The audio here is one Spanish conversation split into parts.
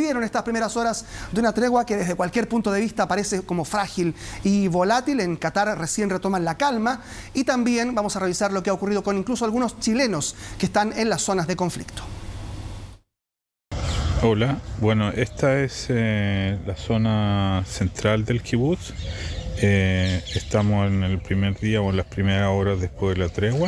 vivieron estas primeras horas de una tregua que desde cualquier punto de vista parece como frágil y volátil. En Qatar recién retoman la calma y también vamos a revisar lo que ha ocurrido con incluso algunos chilenos que están en las zonas de conflicto. Hola, bueno, esta es la zona central del kibutz. Estamos en el primer día o en las primeras horas después de la tregua.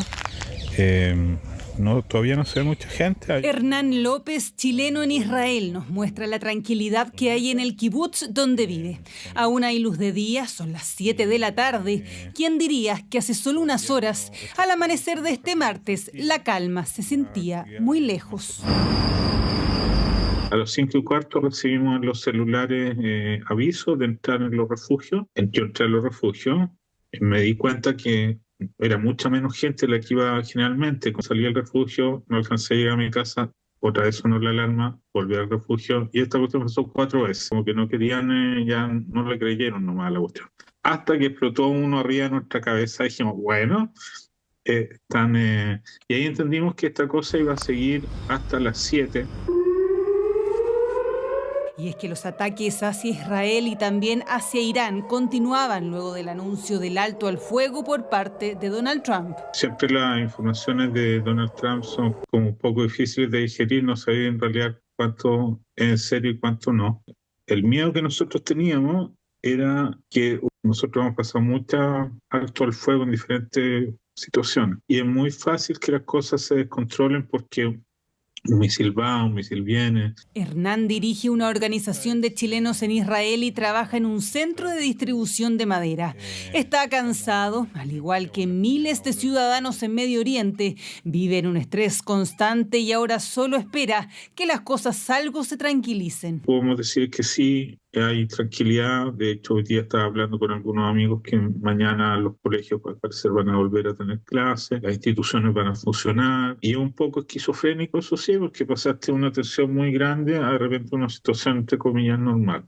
Todavía no se ve mucha gente. Hernán López, chileno en Israel, nos muestra la tranquilidad que hay en el kibutz donde vive. Aún hay luz de día, son las 7 de la tarde. ¿Quién diría que hace solo unas horas, al amanecer de este martes, la calma se sentía muy lejos? A las 5:15 recibimos en los celulares avisos de entrar en los refugios. Yo entré a los refugios y me di cuenta que era mucha menos gente la que iba generalmente. Cuando salí del refugio, no alcancé a llegar a mi casa, otra vez sonó la alarma, volví al refugio y esta cuestión pasó 4 veces. Como que no querían, ya no le creyeron nomás a la cuestión. Hasta que explotó uno arriba de nuestra cabeza y dijimos, bueno, y ahí entendimos que esta cosa iba a seguir hasta las 7. Y es que los ataques hacia Israel y también hacia Irán continuaban luego del anuncio del alto al fuego por parte de Donald Trump. Siempre las informaciones de Donald Trump son como un poco difíciles de digerir, no sabía en realidad cuánto es en serio y cuánto no. El miedo que nosotros teníamos era que nosotros hemos pasado mucho alto al fuego en diferentes situaciones y es muy fácil que las cosas se descontrolen porque un misil va, un misil viene. Hernán dirige una organización de chilenos en Israel y trabaja en un centro de distribución de madera. Está cansado, al igual que miles de ciudadanos en Medio Oriente. Vive en un estrés constante y ahora solo espera que las cosas algo se tranquilicen. Podemos decir que sí, hay tranquilidad. De hecho, hoy día estaba hablando con algunos amigos que mañana los colegios al parecer van a volver a tener clases, las instituciones van a funcionar. Y es un poco esquizofrénico, eso sí, porque pasaste una tensión muy grande a de repente una situación, entre comillas, normal.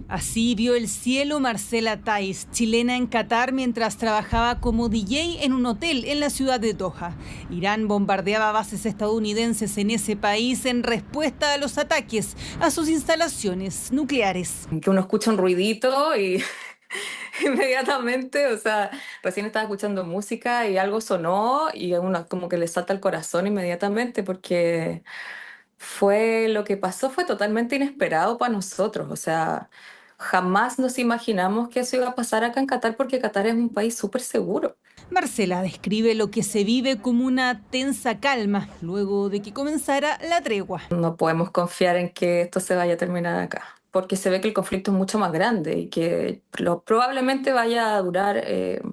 Así vio el cielo Marcela Tais, chilena en Qatar, mientras trabajaba como DJ en un hotel en la ciudad de Doha. Irán bombardeaba bases estadounidenses en ese país en respuesta a los ataques a sus instalaciones nucleares. Que uno escucha un ruidito y inmediatamente, o sea, recién estaba escuchando música y algo sonó y a uno como que le salta el corazón inmediatamente porque lo que pasó fue totalmente inesperado para nosotros, o sea, jamás nos imaginamos que eso iba a pasar acá en Qatar porque Qatar es un país súper seguro. Marcela describe lo que se vive como una tensa calma luego de que comenzara la tregua. No podemos confiar en que esto se vaya a terminar acá, porque se ve que el conflicto es mucho más grande y que probablemente vaya a durar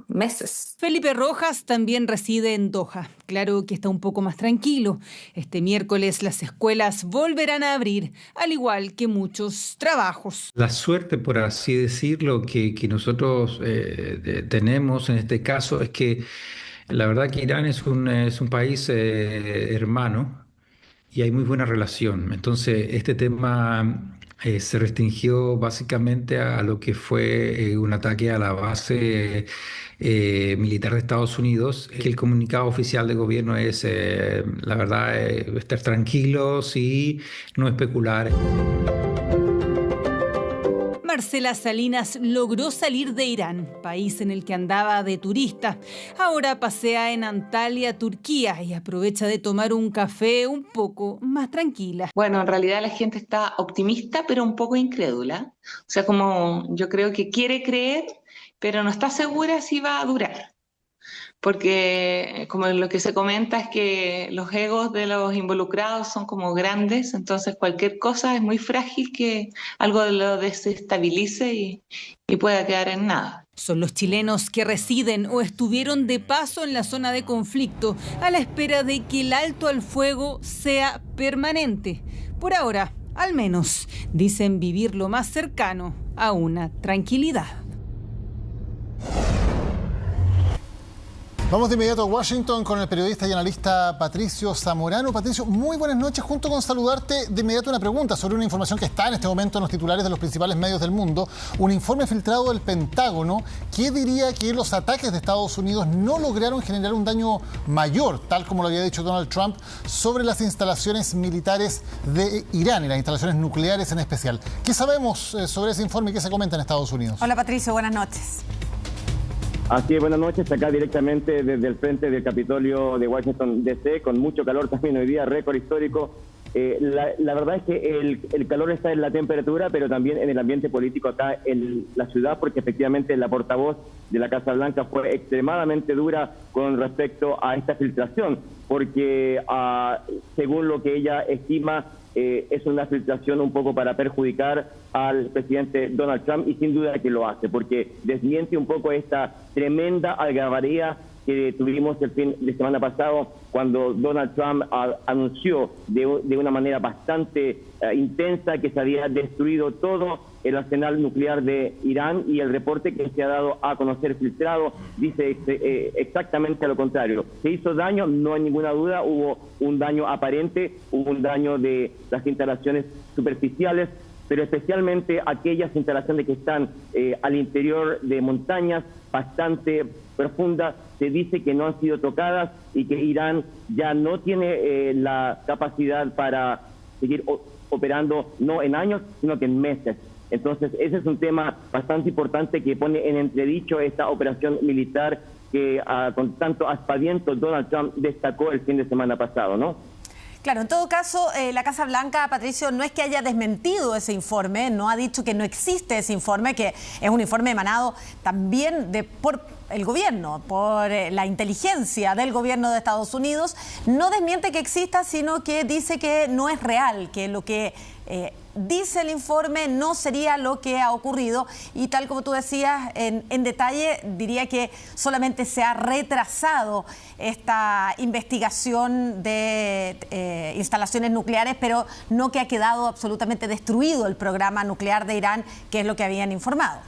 meses. Felipe Rojas también reside en Doha. Claro que está un poco más tranquilo. Este miércoles las escuelas volverán a abrir, al igual que muchos trabajos. La suerte, por así decirlo, que nosotros tenemos en este caso es que la verdad que Irán es un país hermano y hay muy buena relación. Entonces, este tema se restringió básicamente a lo que fue un ataque a la base militar de Estados Unidos. Que el comunicado oficial de gobierno es, la verdad, estar tranquilos y no especular. Marcela Salinas logró salir de Irán, país en el que andaba de turista. Ahora pasea en Antalya, Turquía, y aprovecha de tomar un café un poco más tranquila. Bueno, en realidad la gente está optimista, pero un poco incrédula. O sea, como yo creo que quiere creer, pero no está segura si va a durar. Porque como lo que se comenta es que los egos de los involucrados son como grandes, entonces cualquier cosa es muy frágil que algo lo desestabilice y pueda quedar en nada. Son los chilenos que residen o estuvieron de paso en la zona de conflicto a la espera de que el alto al fuego sea permanente. Por ahora, al menos, dicen vivir lo más cercano a una tranquilidad. Vamos de inmediato a Washington con el periodista y analista Patricio Zamorano. Patricio, muy buenas noches. Junto con saludarte, de inmediato una pregunta sobre una información que está en este momento en los titulares de los principales medios del mundo. Un informe filtrado del Pentágono que diría que los ataques de Estados Unidos no lograron generar un daño mayor, tal como lo había dicho Donald Trump, sobre las instalaciones militares de Irán y las instalaciones nucleares en especial. ¿Qué sabemos sobre ese informe y qué se comenta en Estados Unidos? Hola Patricio, buenas noches. Así es, buenas noches, acá directamente desde el frente del Capitolio de Washington DC, con mucho calor también hoy día, récord histórico. La verdad es que el calor está en la temperatura, pero también en el ambiente político acá en la ciudad, porque efectivamente la portavoz de la Casa Blanca fue extremadamente dura con respecto a esta filtración, porque según lo que ella estima, es una filtración un poco para perjudicar al presidente Donald Trump, y sin duda que lo hace, porque desmiente un poco esta tremenda algarabía que tuvimos el fin de semana pasado, cuando Donald Trump anunció de una manera bastante intensa que se había destruido todo el arsenal nuclear de Irán, y el reporte que se ha dado a conocer filtrado dice exactamente lo contrario. ¿Se hizo daño? No hay ninguna duda, hubo un daño aparente, hubo un daño de las instalaciones superficiales, pero especialmente aquellas instalaciones que están al interior de montañas bastante profundas, se dice que no han sido tocadas y que Irán ya no tiene la capacidad para seguir operando, no en años, sino que en meses. Entonces, ese es un tema bastante importante que pone en entredicho esta operación militar que con tanto aspaviento Donald Trump destacó el fin de semana pasado, ¿no? Claro, en todo caso, la Casa Blanca, Patricio, no es que haya desmentido ese informe, no ha dicho que no existe ese informe, que es un informe emanado también por el gobierno, por la inteligencia del gobierno de Estados Unidos. No desmiente que exista, sino que dice que no es real, que lo que dice el informe no sería lo que ha ocurrido, y tal como tú decías en detalle, diría que solamente se ha retrasado esta investigación de instalaciones nucleares, pero no que ha quedado absolutamente destruido el programa nuclear de Irán, que es lo que habían informado.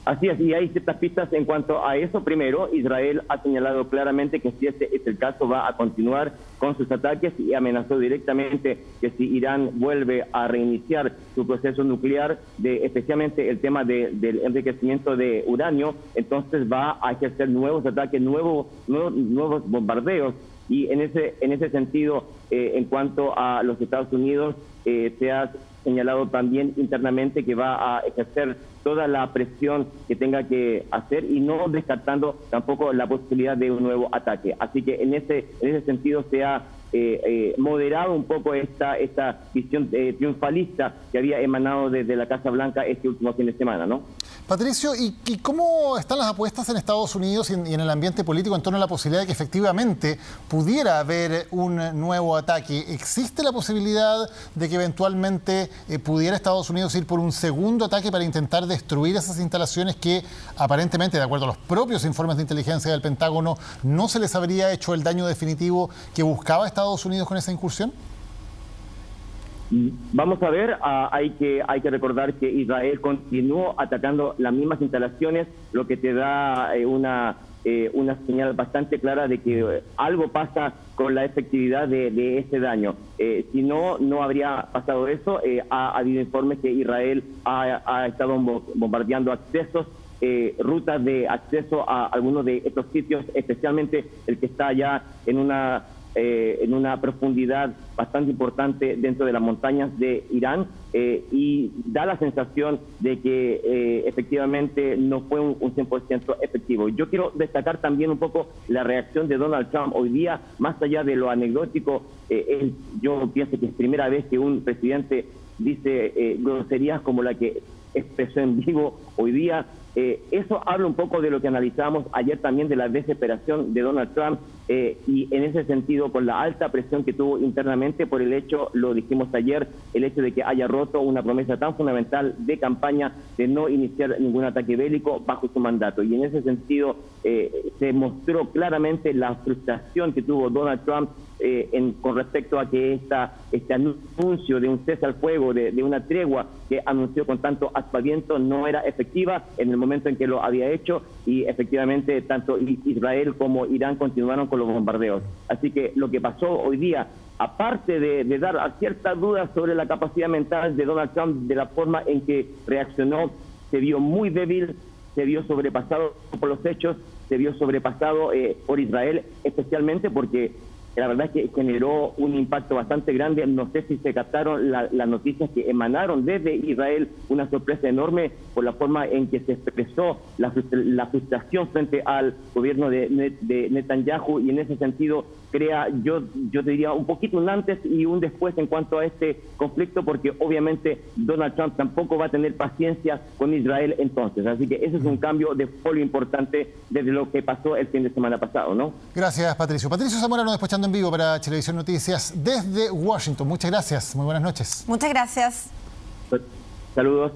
Así es, y hay ciertas pistas en cuanto a eso. Primero, Israel ha señalado claramente que si este es el caso va a continuar con sus ataques, y amenazó directamente que si Irán vuelve a reiniciar su proceso nuclear, especialmente el tema del enriquecimiento de uranio, entonces va a ejercer nuevos ataques, nuevos bombardeos. Y en ese sentido, en cuanto a los Estados Unidos, se ha señalado también internamente que va a ejercer toda la presión que tenga que hacer, y no descartando tampoco la posibilidad de un nuevo ataque. Así que en ese sentido se ha moderado un poco esta visión triunfalista que había emanado desde la Casa Blanca este último fin de semana, ¿no? Patricio, ¿y cómo están las apuestas en Estados Unidos y en el ambiente político en torno a la posibilidad de que efectivamente pudiera haber un nuevo ataque? ¿Existe la posibilidad de que eventualmente pudiera Estados Unidos ir por un segundo ataque para intentar destruir esas instalaciones que aparentemente, de acuerdo a los propios informes de inteligencia del Pentágono, no se les habría hecho el daño definitivo que buscaba Estados Unidos con esa incursión? Vamos a ver, hay que recordar que Israel continuó atacando las mismas instalaciones, lo que te da una señal bastante clara de que algo pasa con la efectividad de ese daño. Si no habría pasado eso. Ha habido informes que Israel ha estado bombardeando accesos, rutas de acceso a algunos de estos sitios, especialmente el que está allá en una profundidad bastante importante dentro de las montañas de Irán, y da la sensación de que efectivamente no fue un 100% efectivo. Yo quiero destacar también un poco la reacción de Donald Trump hoy día, más allá de lo anecdótico. Yo pienso que es primera vez que un presidente dice groserías como la que expresó en vivo hoy día. Eso habla un poco de lo que analizamos ayer también, de la desesperación de Donald Trump, y en ese sentido, con la alta presión que tuvo internamente por el hecho, lo dijimos ayer, el hecho de que haya roto una promesa tan fundamental de campaña de no iniciar ningún ataque bélico bajo su mandato. Y en ese sentido se mostró claramente la frustración que tuvo Donald Trump con respecto a que este anuncio de un cese al fuego, de una tregua que anunció con tanto aspaviento, no era efectiva en el momento momento en que lo había hecho, y efectivamente tanto Israel como Irán continuaron con los bombardeos. Así que lo que pasó hoy día, aparte de dar ciertas dudas sobre la capacidad mental de Donald Trump, de la forma en que reaccionó, se vio muy débil, se vio sobrepasado por los hechos, se vio sobrepasado por Israel, especialmente porque la verdad es que generó un impacto bastante grande. No sé si se captaron las noticias que emanaron desde Israel, una sorpresa enorme por la forma en que se expresó la frustración frente al gobierno de Netanyahu, y en ese sentido crea, yo te diría, un poquito un antes y un después en cuanto a este conflicto, porque obviamente Donald Trump tampoco va a tener paciencia con Israel entonces. Así que ese es un cambio de folio importante desde lo que pasó el fin de semana pasado, ¿no? Gracias, Patricio. Patricio Zamorano, despachando en vivo para Chilevisión Noticias desde Washington. Muchas gracias. Muy buenas noches. Muchas gracias. Saludos.